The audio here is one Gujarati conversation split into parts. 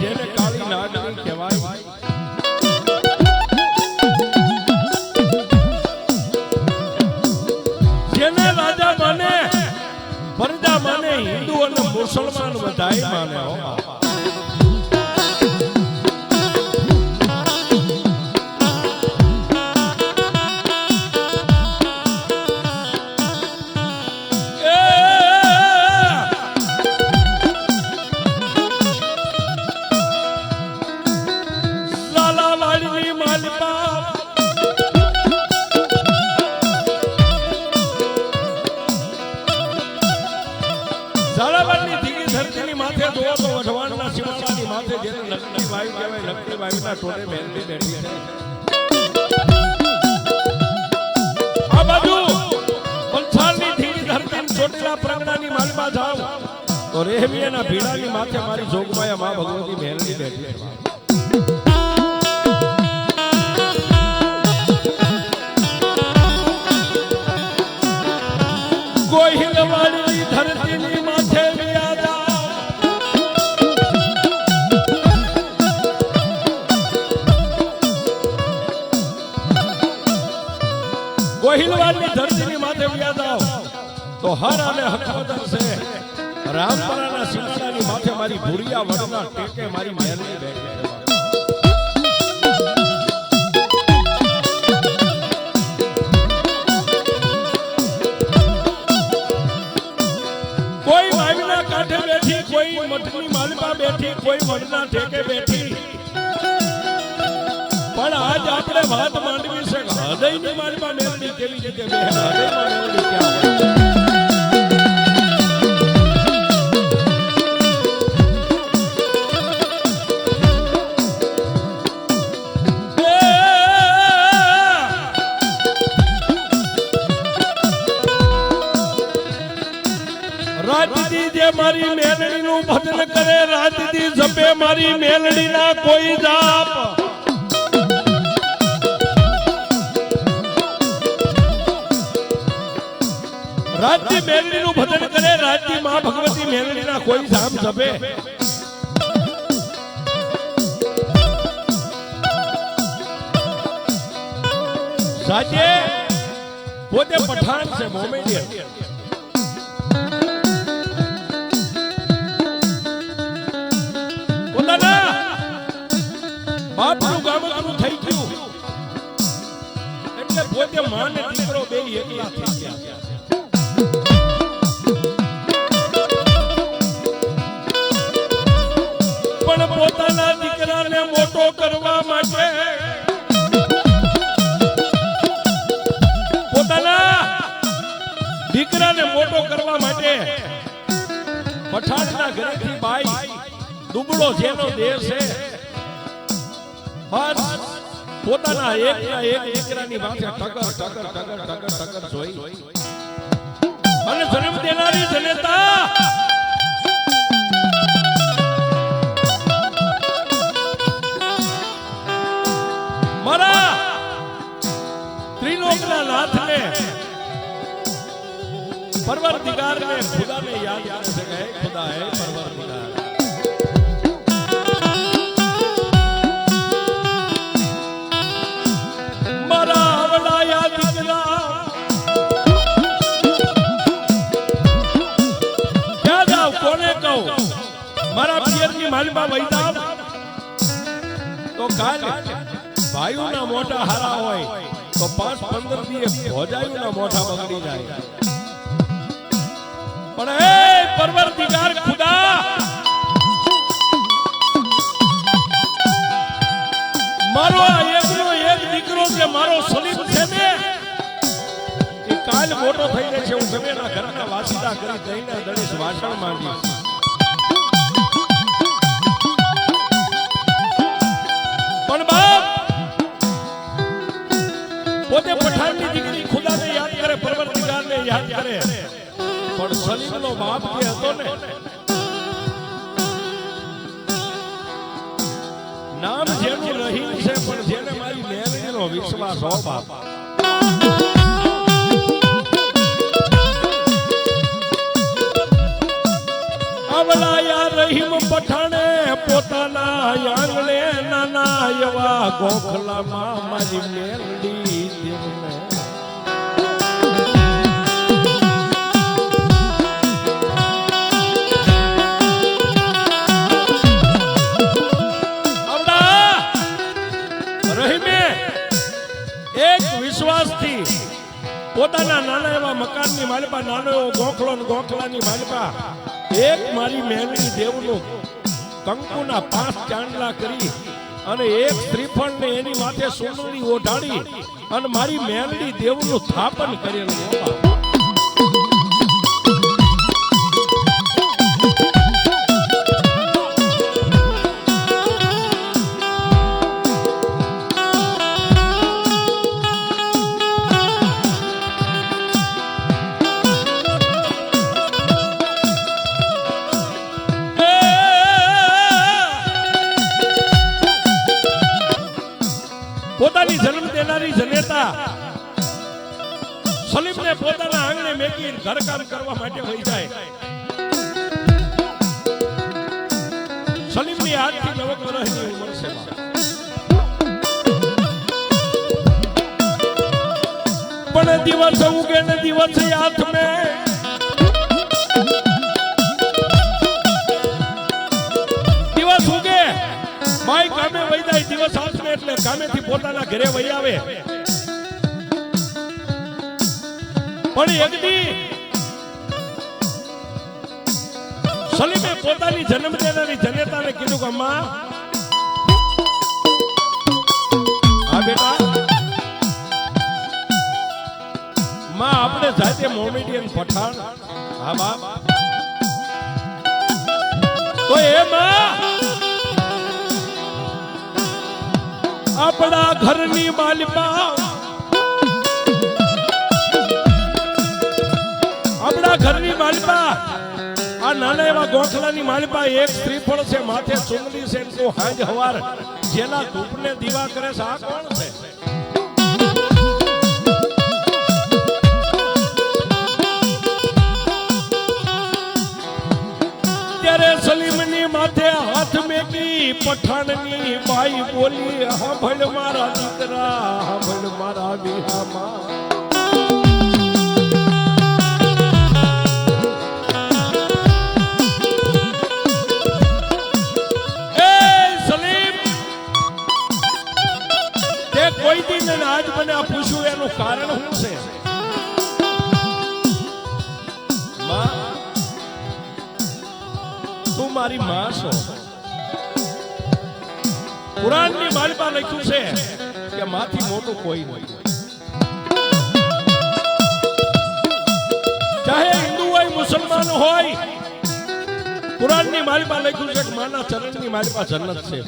જેને કાળી નાગણી કહેવાય જેને રાજા માને પ્રજા માને હિન્દુ અને મુસલમાન બધાય માને ટોટે બેઠી બેઠી છે આ બાજુ પંચાલની ધીરી ધરતી ચોટીલા પ્રગડાની માલમાં જાવ તો રેહમિયાના ભીડાની માથે મારી જોગમાયા માં ભગવતી મહેલની બેઠી છે ગોહિલવાડી ધરતીની માથે ગોહિલવાડની ધરતીની માથે વ્યાદ આવ તો હર અને હકમદર છે રામપરાના સિંહાની માથે મારી ભૂરિયા વડના ટેકે મારી મહેલની બેઠી કોઈ વાવીના કાંઠે બેઠી કોઈ મઠની માલપા બેઠી કોઈ વડના ટેકે બેઠી પણ આજ આપણે વાત માંડવી છે હૃદયની માલપા મેળવી કેવી રીતે બે હૃદયમાં મેળવી ક્યાં રાજદી જે મારી મેલડીનું ભજન કરે રાજદી જપે મારી મેલડીના કોઈ જાપ રાજ્ય મેલડીનું ભજન કરે રાજ્ય માં ભગવતી મેલડીના કોઈ જામ જપે રાજ્ય પોતે પઠાણ છે મોમેડિયન બાપનું ગામનું થઈ ગયું એટલે પોતે માં ને દીકરો બે એકલા થઈ ગયા પણ પોતાના દીકરાને મોટો કરવા માટે પોતાના દીકરાને મોટો કરવા માટે પઠાણના ઘરેથી બાઈ દુબળો જેનો દેહ છે પોતાના એકના એક દીકરાની માથે ટકર ટકર ટકર ટકર ટકર જોઈ અને જન્મ દેનારી જનેતા મારા ત્રિલોકના નાથને પરવરદિગારને ખુદાને યાદ કરે છે કે હે ખુદા હે પરવરદિગાર મારા પિયરની માલમાં વૈદા તો કાલ ભાઈઓના મોઢા હારા હોય તો 5-15 દિવસ ભોજાઈઓના મોઢા બગડી જાય પણ હે પરવરદિગાર ખુદા મારો એકનો એક દીકરો જે મારો સલીમ છે ને એ કાલ મોટો થઈ જશે હું સવેના ઘરના વાસીદા કરી દઈને દળીશ વાસણ માંડીશ પણ બાપ પોતે પઠાણની દીકરી ખુદાને યાદ કરે પરવરદિગારને યાદ કરે પણ સલીમનો બાપ જે હતો ને નામ જેનું રહીમ છે પણ જેને મારી મેલડીનો વિશ્વાસ હો બાપ અવલા યા રહીમ પઠાણે પોતાના આંગણે નાના એવા ગોખલામાં મારી મેલડી દેવને વિશ્વાસથી પોતાના નાના એવા મકાનની માલિપા નાનો એવો ગોખલો ને ગોખલાની માલિપા એક મારી મેલડી દેવનું કંકુના 5 ચાંદલા કરી અને એક શ્રીફળ ને એની માથે સુંદરી ઓઢાડી અને મારી મેલડી દેવનું સ્થાપન કરેલું. પોતાની જન્મ દેનારી જનેતા સલીમને પોતાના આંગણે મેકી ઘરકામ કરવા માટે વહી જાય. સલીમની આજથી 9 વર્ષની ઉંમર છે. પણ દિવસ ઉગે ને દિવસ હાથ મે દિવસ ઉગે માય કામે વહી જાય. દિવસ હાથ મે એટલે કામેથી પોતાના ઘરે વહી આવે. પણ એક દી સલીમે પોતાની જન્મ દેનારી જનેતાને કીધું કે અમ્મા હા બેટા માં આપણે જાતે મોમેડિયન પઠાણ હા બાપ તો એ માં આપણા ઘરની માલિપા આપણા ઘરની માલિપા આ નાના એવા ગોખલાની માલિપા એક શ્રીફળ છે માથે ચુંદડી છે તો હાંજ હવાર જેના ધૂપને દીવા કરે છે આ કોણ છે? ત્યારે સલીમની માથે હાથ મેકી પઠાણની બાઈ બોલી સાંભળ મારા દીકરા સાંભળ મારા વિહામાં કોઈ દી મેં આજ મને આ પૂછ્યું એનું કારણ શું છે? માં તું મારી માં છો. કુરાનની માલિપા લખ્યું છે કે માથી મોટું કોઈ નથી. ચાહે હિન્દુ હોય મુસલમાન હોય કુરાનની માલિપા લખ્યું છે કે માના ચરણની માલિપા જન્નત છે.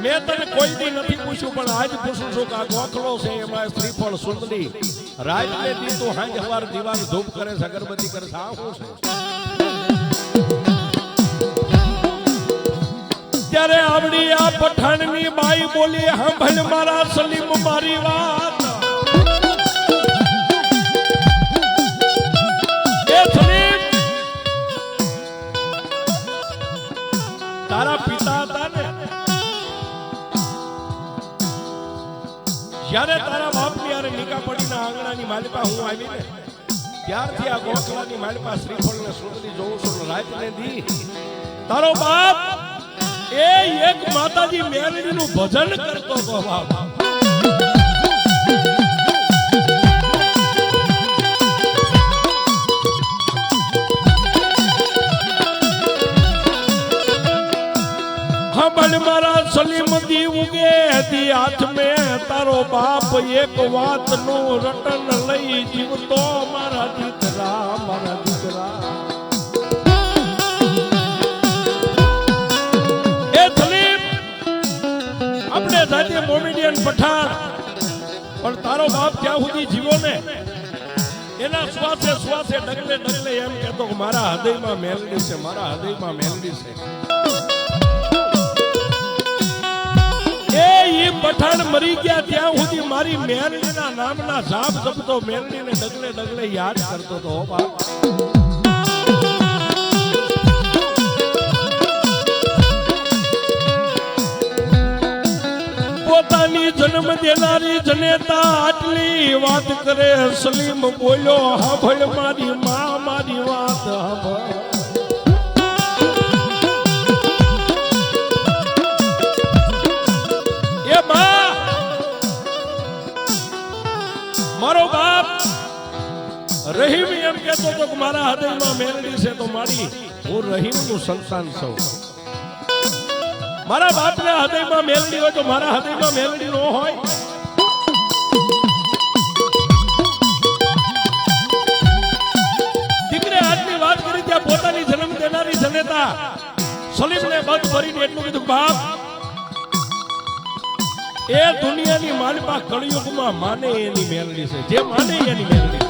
મેં તને કોઈ દી નથી પૂછ્યું પણ આજ પૂછું છું કે આ ગોખલો છે એમાં શ્રીફળ સુંદરી રાત ને દી તું હાંજ હવાર દીવાન ધૂપ કરે છે અગરબત્તી કરે છે આ શું છે? ત્યારે આવડી આ પઠાણની બાઈ બોલી સાંભળ મારા સલીમ મારી વાત એ સલીમ તારા પિતા હતા ને જ્યારે તારા બાપની યારે નિકા પડીના આંગણાની માલિપા હું આવી ને ત્યારથી આ ગોખલાની માલિપા શ્રીફળ ને સુંદરી જોઉં છું રાત ને દી તારો બાપ એ એક માતાજી મેલડીનું ભજન કરતો હતો. બાપ સાંભળ મારા સલીમ દી ઉગે દી હાથ મે તારો બાપ એક વાત નું રટન લઈ જીવતો મારા દીકરા મારા દીકરા. એ સલીમ આપણે જાતે મોમેડિયન પઠાણ પણ તારો બાપ જ્યાં સુધી જીવો ને એના શ્વાસે શ્વાસે ડગલે ડગલે એમ કહેતો કે મારા હૃદયમાં મેલડી છે મારા હૃદયમાં મેલડી છે. એ પઠાણ મરી ગયા ત્યાં સુધી મારી મેલડીના નામના જાપ જપતો મેલડીને ડગલે ડગલે યાદ કરતો હતો બાપ પોતાની જન્મ દેનારી જનેતા આટલી વાત કરે સલીમ બોલ્યો હાભળ મારી માં મારી વાત હાભળ એ બા મારો બાપ રહીમ એમ કહેતો તો કે મારા હૃદયમાં મેલડી છે તો મારી હું રહીમનું સંતાન છું મારા બાપના હૃદયમાં મેલડી હોય તો મારા હૃદયમાં મેલડી ન હોય દીકરે આજની વાત કરી ત્યાં પોતાની જન્મ દેનારી જનેતા સલીમને બધ ભરીને એટલું કીધું બાપ એ દુનિયાની માલિપા કળિયુગમાં માને એની મેલડી છે જે માને એની મેલડી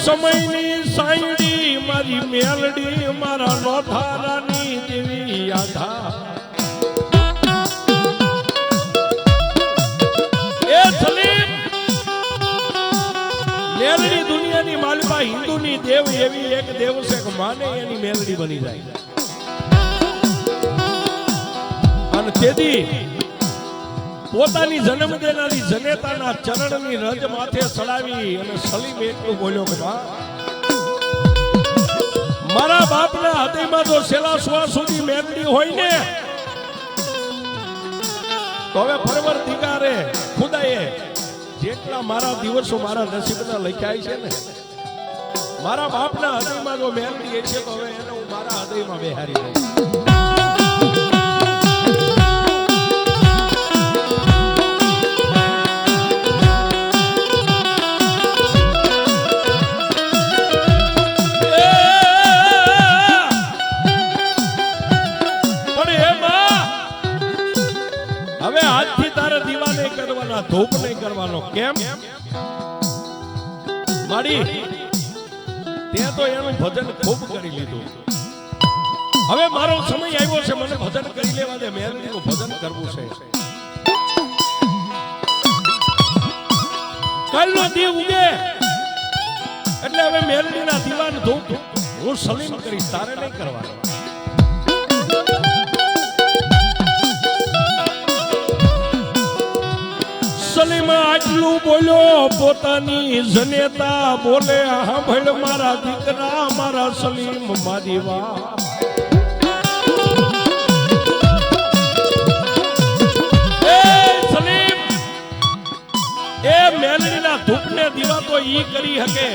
સમયની સાયડી મારી મેલડી મારા લોઠારાની દેવી આધા એ સલીમ મેલડી દુનિયાની માલિકા હિન્દુની દેવ એવી એક દેવ છે કે માને એની મેલડી બની જાય અને તેથી પોતાની જન્મ દેનારી જનેતાના ચરણની રજ માથે ચડાવી અને સલીમ એટલું બોલ્યો કે મારા બાપના હૃદયમાં જો છેલ્લા શ્વાસ સુધી મેલડી હોય ને તો હવે પરવરદિગારે ખુદાએ જેટલા મારા દિવસો મારા નસીબના લખ્યા છે ને મારા બાપના હૃદયમાં જો મેલડી છે તો હવે એને હું મારા હૃદયમાં બેહારી દઈશ ધૂપ નહીં કરવાનો કેમ માડી તે તો એનું ભજન ખૂબ કરી લીધું હવે મારો સમય આવ્યો છે મને ભજન કરી લેવા દે મેલડીનું ભજન કરવું છે કાલનો દી ઉગે એટલે હવે મેલડીના દીવાન ધૂપ હું સલીમ કરીશ તારે નહીં કરવાનો સલીમ આટલું બોલ્યો પોતાની જનેતા બોલે સાંભળ મારા દીકરા મારા સલીમ મારી વાત એ સલીમ એ મેલડીના ધૂપને દીવા તો ઈ કરી શકે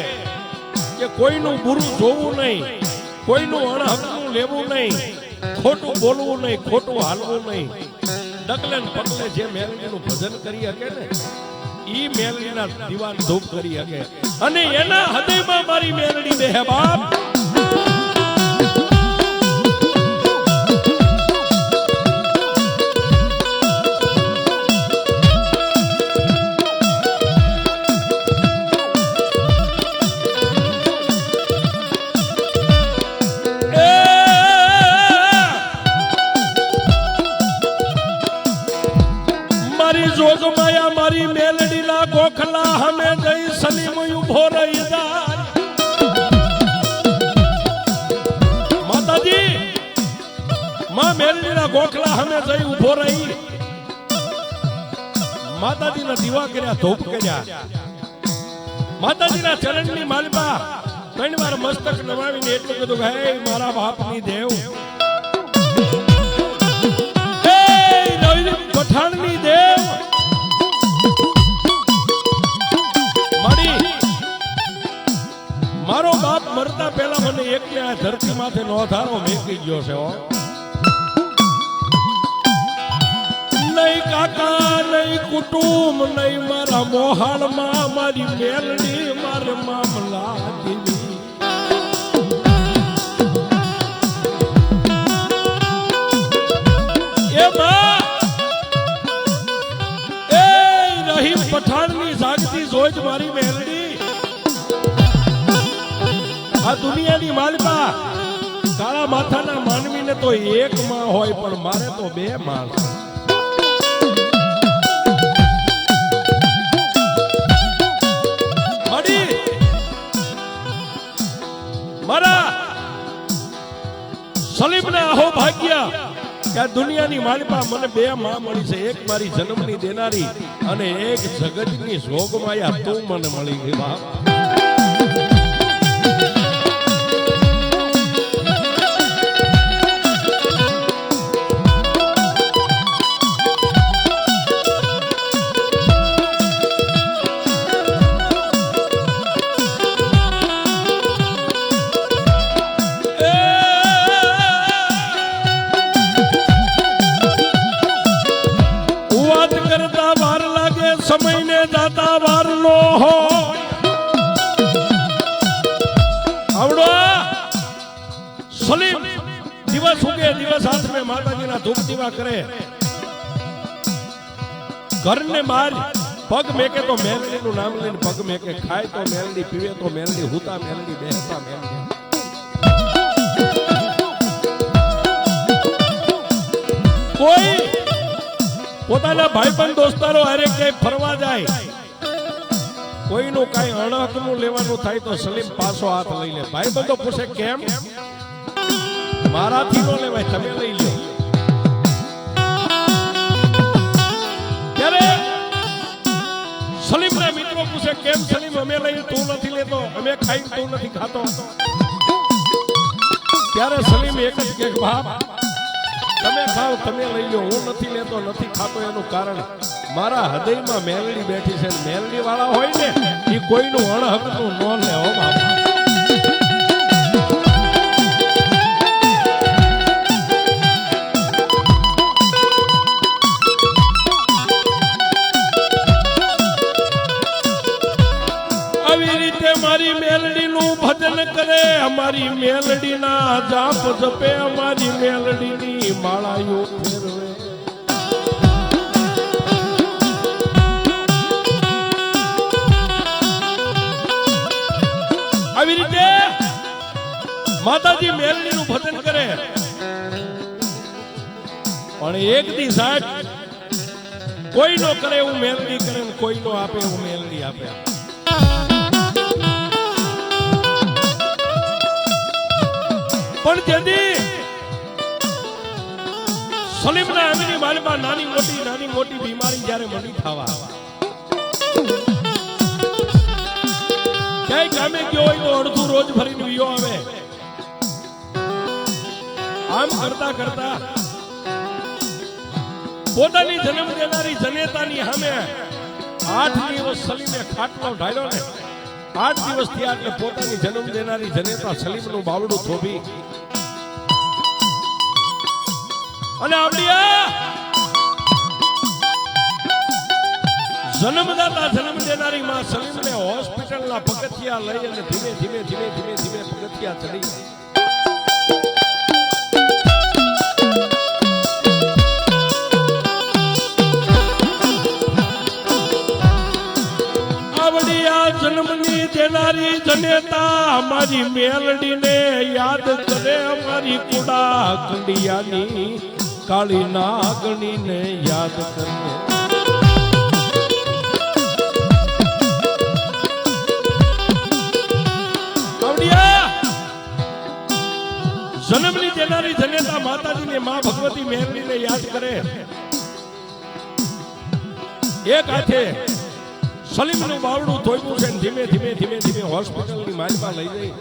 કે કોઈનું બુરું જોવું નહીં કોઈનું અણહકનું લેવું નહીં ખોટું બોલવું નહીં ખોટું હાલવું નહીં ડગલે પગલે જે મેલડીનું ભજન કરી શકે ને ઈ મેલડીના દીવાન ધૂપ કરી શકે અને એના હૃદયમાં મારી મેલડી બેહે બાપ જોગમાયા મારી મેલડીના ગોખલા હમે જઈ સલીમ ઉભો રહી જાય માતાજી માં મેલડીના ગોખલા હમે જઈ ઉભો રહી માતાજીના દીવા કર્યા ધૂપ કર્યા માતાજીના ચરણની માલિકા ત્રણ વાર મસ્તક નમાવીને એટલું કીધું હે મારા બાપની દેવ હે રવિ પઠાણની દેવ મારો બાપ મરતા પહેલા મને એકને આ ધરતી માથે નોધારો મેકી ગયો છે નહીં કાકા નહીં કુટુંબ નહીં મારા મોહાળમાં મારી મેલડી મારે મામલા દીવી પઠાણની જાગતી જોઈ જ મારી મેલડી આ દુનિયાની માલપા કાળા માથાના માનવીને તો એક માં હોય પણ મારે તો બે માં મારા સલીમને આહો ભાગ્ય કે દુનિયાની માલિપા મને બે માં મળી છે એક મારી જન્મની દેનારી અને એક જગતની જોગમાયા તું મને મળી ગઈ બાપ સમયને દાતા વાર નો આવડો સલીમ દિવસ ઉગે દિવસ હાથ में માતાજીના ધૂપ દીવા કરે ઘરને બહાર પગ મેકે તો મેલડીનું નામ લઈને પગ મેકે ખાય તો મેલડી પીવે તો મેલડી હુતા મેલડી બેહતા મેલડી કોઈ પોતાના ભાઈબંધ દોસ્તારો હારે ક્યાંય ફરવા જાય કોઈનું કઈ અણહકનું લેવાનું થાય તો સલીમ પાછો હાથ લઈ લે ભાઈબંધો પૂછે કેમ મારાથી નો લેવાય તમે લઈ લો ત્યારે સલીમના મિત્રો પૂછે કેમ સલીમ અમે લઈ તું નથી લેતો અમે ખાઈ તું નથી ખાતો ત્યારે સલીમ એક જ કે બાપ તમે ખાઓ તમે લઈ લો હું નથી લેતો નથી ખાતો એનું કારણ મારા હૃદયમાં મેલડી બેઠી છે મેલડી વાળા હોય ને એ કોઈનું અણહકનું ન લે હો બાપા આવી રીતે મારી મેલડીનું ભજન કરે અમારી મેલડીના જાપ જપે અમારી મેલડીની માળાઓ ફેરવે આવી રીતે માતાજી મેલડીનું ભજન કરે પણ એક દી સાહેબ કોઈ નો કરે એવું મેલડી કરે ને કોઈ નો આપે એવું મેલડી આપે પણ તેથી સલીમના અંગની માલમાં નાની મોટી બીમારી જ્યારે મળી થવા ક્યાંય કામે ગયો હોય તો અડધું રોજ ભરીને વિયો આવે આમ કરતા કરતા પોતાની જન્મ દેનારી જનેતાની સામે 8 દિવસ સલીમે ખાટલો ઢાળ્યો ને 8 દિવસ થયા એટલે પોતાની જન્મ દેનારી જનેતા સલીમનું બાવડું થોભી અને આવડિયા જન્મદાતા જન્મ દેનારી માં સલીમને હોસ્પિટલના પગથિયા લઈ અને ધીમે ધીમે પગથિયા ચડી આવડિયા જન્મની દેનારી જનેતા અમારી મેલડીને યાદ કરે અમારી કુડા કંડિયાની કાળી નાગણીને યાદ કરે જન્મની દેનારી જનેતા માતાજીને માં ભગવતી મેલડીને યાદ કરે એક હાથે સલીમનું બાવડું ધોઈવું છે ધીમે ધીમે હોસ્પિટલની માલમાં લઈ જઈ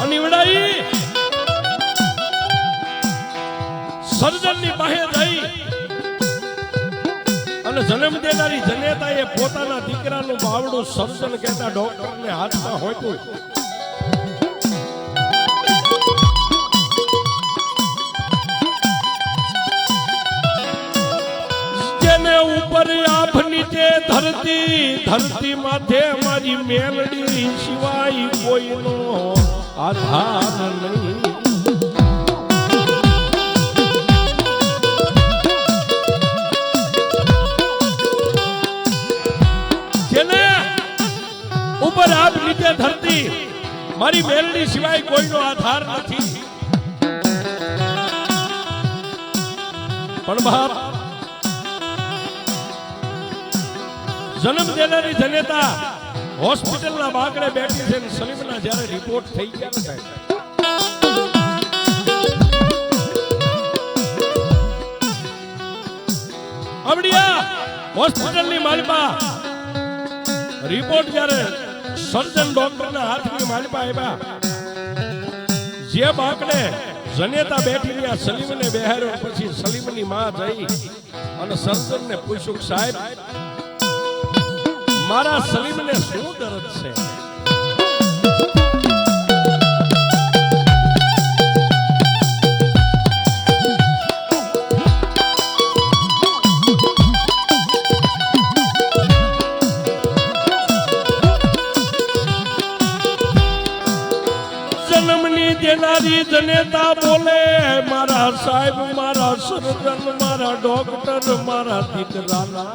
અને વડાઈ સર્જનની પાસે જઈ અને જન્મ દેનારી જનેતાએ પોતાના દીકરાનું બાવડું સર્જન કહેતા ડોક્ટરને હાથમાં હોતું ઉપર આભ નીચે ધરતી માથે મારી મેલડી સિવાય કોઈનો આધાર નહીં મારી મેલડી સિવાય કોઈનો આધાર નથી. પણ બાપ જન્મ દેનારી જનેતા હોસ્પિટલના બાકડે બેઠી છે ને સલીમના જ્યારે રિપોર્ટ થઈ ગયા ને સાહેબ, અવડિયા હોસ્પિટલની માલિપા રિપોર્ટ જ્યારે સર્જન ડોક્ટરના હાથની માલિપા આવ્યા, જે બાકડે જનેતા બેઠી રહ્યા સલીમને બેહાર્યો. પછી સલીમની માં જઈ અને સર્જનને પૂછ્યું, સાહેબ મારા સલીમને શું દર્દ છે? જન્મની દેનારી જનેતા બોલે, મારા સાહેબ, મારા સર્જન, મારા ડોક્ટર, મારા દીકરાના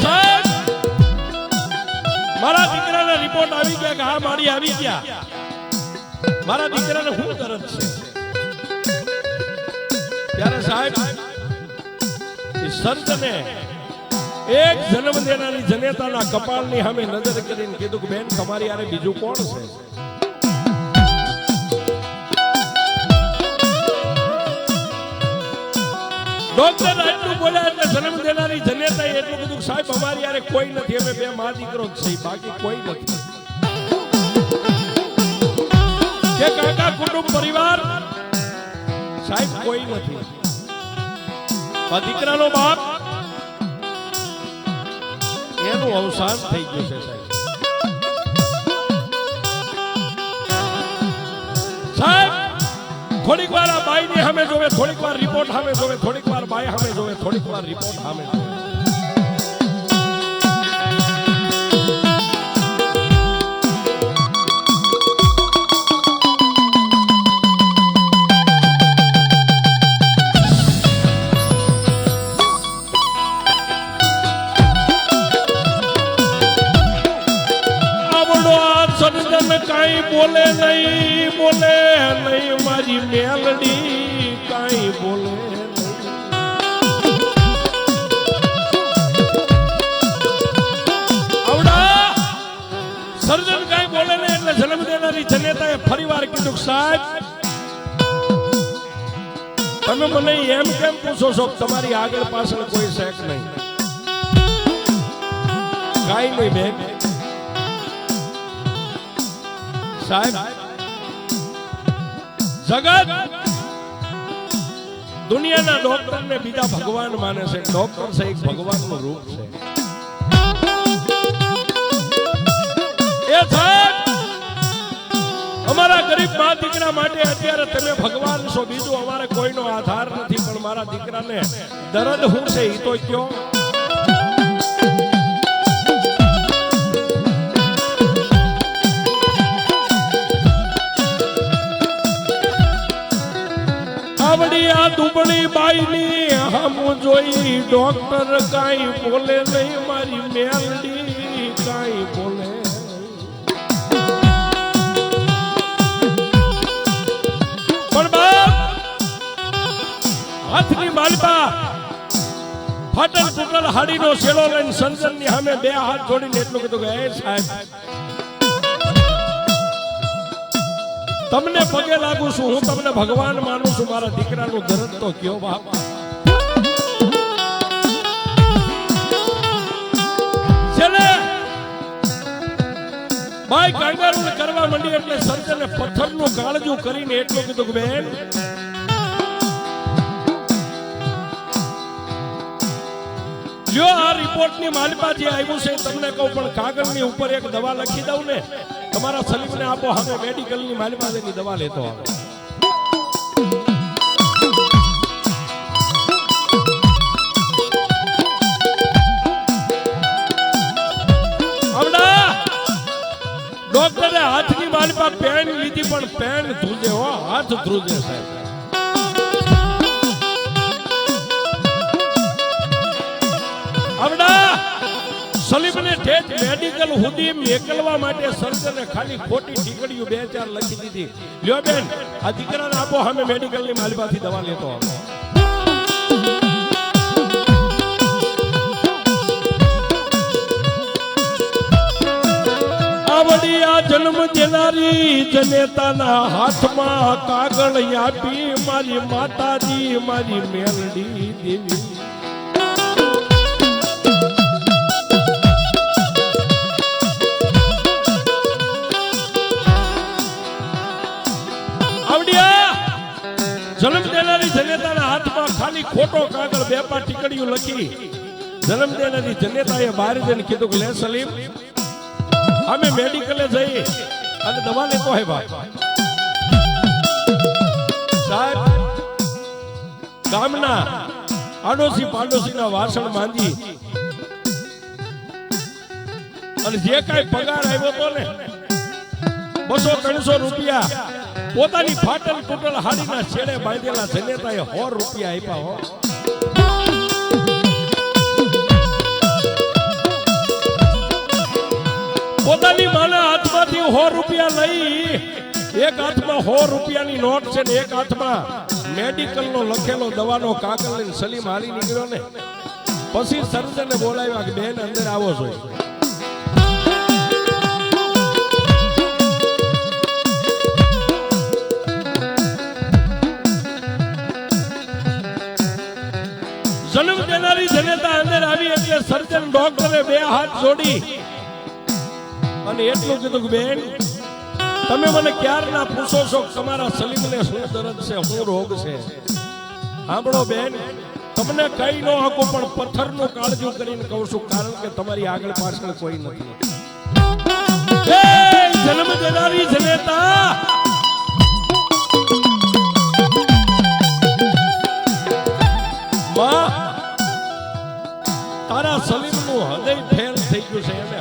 સાહેબ, મારા દીકરાના રિપોર્ટ આવી ગયા કે હા મારી આવી ગયા. મારા દીકરાને શું દર્દ છે? ત્યારે સાહેબ સર્જને એક જન્મ દેનારી જનેતાના કપાળની સામે નજર કરીને કીધું કે બેન તમારી યારે બીજું કોણ છે? ડોક્ટર એટલું બોલ્યા એટલે જન્મ દેનારી જનેતાએ એટલું કીધું, સાહેબ અમારી યારે કોઈ નથી, અમે બે મા દીકરો જ છે, બાકી કોઈ નથી. કે કાકા કુટુંબ પરિવાર સાહેબ કોઈ નથી. આ દીકરાનો બાપ એનું અવસાન થઈ ગયું છે સાહેબ. સાહેબ થોડીક વાર આ બાઈ ને સામે જોવે, થોડીક વાર રિપોર્ટ સામે જોવે, થોડીક વાર બાઈ સામે જોવે, થોડીક વાર રિપોર્ટ સામે જોવે. કાઈ બોલે નહીં, બોલે નહીં મારી મેલડી, કાઈ બોલે આવડા સર્જન કાઈ બોલે નહીં એટલે જન્મ દેનારી જનેતાએ ફરીવાર કીધું, સાહેબ તમે મને એમ કેમ પૂછો છો તમારી આગળ પાછળ કોઈ શેક નહીં? કાઈ નહીં બેન. સાહેબ જગત દુનિયાના ડોક્ટર ને બીજા ભગવાન માને છે. ડોક્ટર છે એક ભગવાનનું રૂપ છે. એ સાહેબ અમારા ગરીબ મા દીકરા માટે અત્યારે તમે ભગવાન છો, બીજું અમારે કોઈનો આધાર નથી. પણ મારા દીકરાને દર્દ શું છે એ તો કયો. આવડી આ દુબળી બાઈની હમ જોઈ ડોક્ટર કાઈ બોલે નહીં, મારી મેલડી કાઈ બોલે. પણ બાપ હાથની માલપા ફાટલ તૂટલ હાડીનો શેડો લઈને સર્જનની સામે બે હાથ જોડીને એટલું કીધું કે હે સાહેબ તમને પગે લાગુ છું, હું તમને ભગવાન માનું છું, મારા દીકરાનું દર્દ તો કયો બાપ. છેલ્લે બાઈ કાંગારૂ કરવા માંડી એટલે સર્જને પથ્થરનું કાળજું કરીને એટલું કીધું કે બેન લ્યો આ રિપોર્ટની માલિપા જે આવ્યું છે તમને કહું, પણ કાગળની ઉપર એક દવા લખી દઉં ને, તમારા સલીમને આપો, હવે મેડિકલની માલિપાની દવા લેતો આવે. ડોક્ટરે હાથની માલિપા પેન લીધી, પણ પેન ધ્રુજે હો, હાથ ધ્રુજે સાહેબ. સલીમને ઠેઠ મેડિકલ સુધી મેકલવા માટે સર્જને ખાલી ખોટી ટીકડીઓ 2-4 લખી દીધી. લ્યો બેન, આ દીકરાને આપો, અમે મેડિકલની માલમાંથી દવા લેતો આવો. આવડિયા જન્મ દેનારી જનેતાના હાથમાં કાગળ આપી મારી માતાજી મારી મેલડી દેવી. જન્મ દેનારી જનેતાના હાથમાં ખાલી ખોટો કાગળ 2-5 ટીકડીઓ લખી જન્મ દેનારી જનેતાએ બહાર જઈને કીધું કે લે સલીમ, અમે મેડિકલે જઈ અને દવા લેતો હે ભાઈ. સાહેબ ગામના આડોશી પાડોશીના વાસણ માંજી અને જે કાંઈ પગાર આવ્યો તો ને 200-300 રૂપિયા પોતાની ફાટલ તૂટલ હાડીના છેડે બાંધેલા જનેતાએ 100 રૂપિયા આપ્યા હો. પોતાની માના હાથમાંથી 100 રૂપિયા લઈ એક હાથમાં 100 રૂપિયાની નોટ છે ને એક હાથમાં મેડિકલનો લખેલો દવાનો કાગળ લઈને સલીમ હાલી નીકળ્યો ને પછી સર્જને બોલાવ્યા કે બેન અંદર આવો છો. જન્મ દેનારી જનેતા અંદર આવી એટલે સર્જન ડોક્ટરે 2 હાથ જોડી અને એટલું કીધું કે બેન, તમે મને ક્યારના પૂછો છો તમારા સલીમને શું દર્દ છે, શું રોગ છે? સાંભળો બેન, તમને કઈ ન હકો પણ પથ્થરનું કાળજું કરીને કહું છું, કારણ કે તમારી આગળ પાછળ કોઈ નથી. જન્મ દેનારી જનેતા તારા સલીમનું હૃદય ફેલ થઈ ગયું છે, એને